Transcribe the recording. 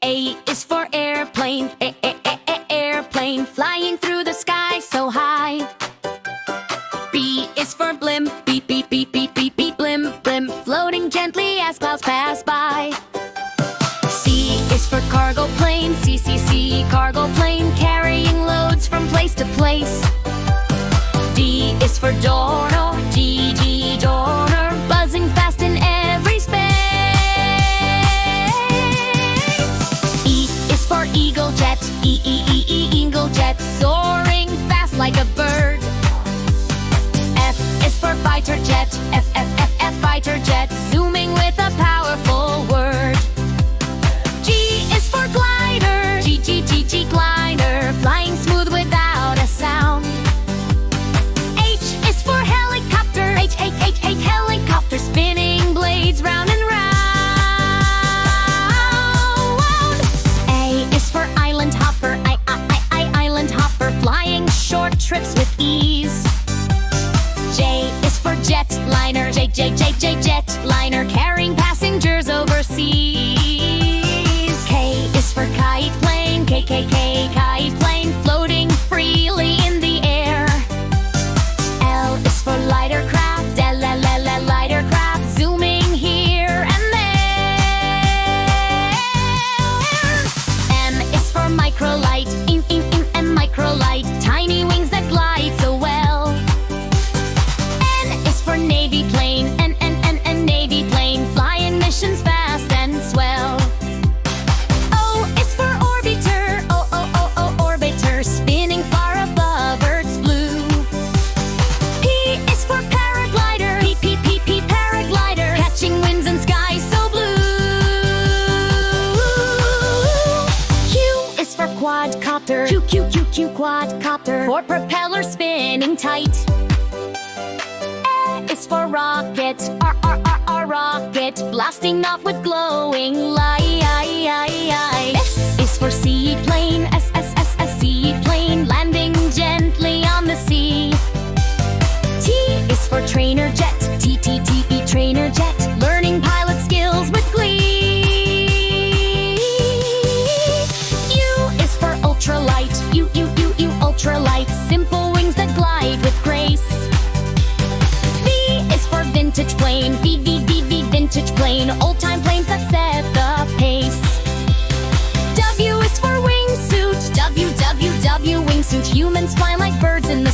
A is for airplane, airplane, flying through the sky so high. B is for blimp, beep, beep, beep, beep, beep, beep, blimp, blimp, floating gently as clouds pass by. C is for cargo plane, C, cargo plane, carrying loads from place to place. D is for donor, D, donor, buzzing fast in every space. E is for eagle jet, eagle jet, soaring fast like a bird. F is for fighter jet, F, fighter jet, zooming with a powerful word. G is for glider, G, glider, flying smooth without a sound. H is for helicopter, H, helicopter, spinning blades round and round. A is for island hopper, island hopper, flying short trips with ease. J is for jetliner, J, jetliner, carrying passengers overseas. K is for kite plane, K, kite plane, floating freely in the air. L is for lighter craft, L, lighter craft, zooming here and there. M is for microlight, in microlight, tiny wings that glide so well. N is for navy plane, N, navy plane, flying missions fast and swell. O is for orbiter, orbiter, spinning far above Earth's blue. P is for paraglider, P, paraglider, catching winds and skies so blue. Q is for quadcopter, Q, quadcopter, for propeller spinning tight. A is for rocket, R, rocket, blasting off with glowing light. S is for seaplane, S, seaplane, landing gently on the sea. T is for trainer jet, T, trainer jet, learning pilot skills with glee. U is for ultralight, U, ultralight, simple wings that glide with grace. V is for vintage plane, V, vintage plane, old-time planes that set the pace. W is for wingsuit, W, wingsuit, humans flying like birds in the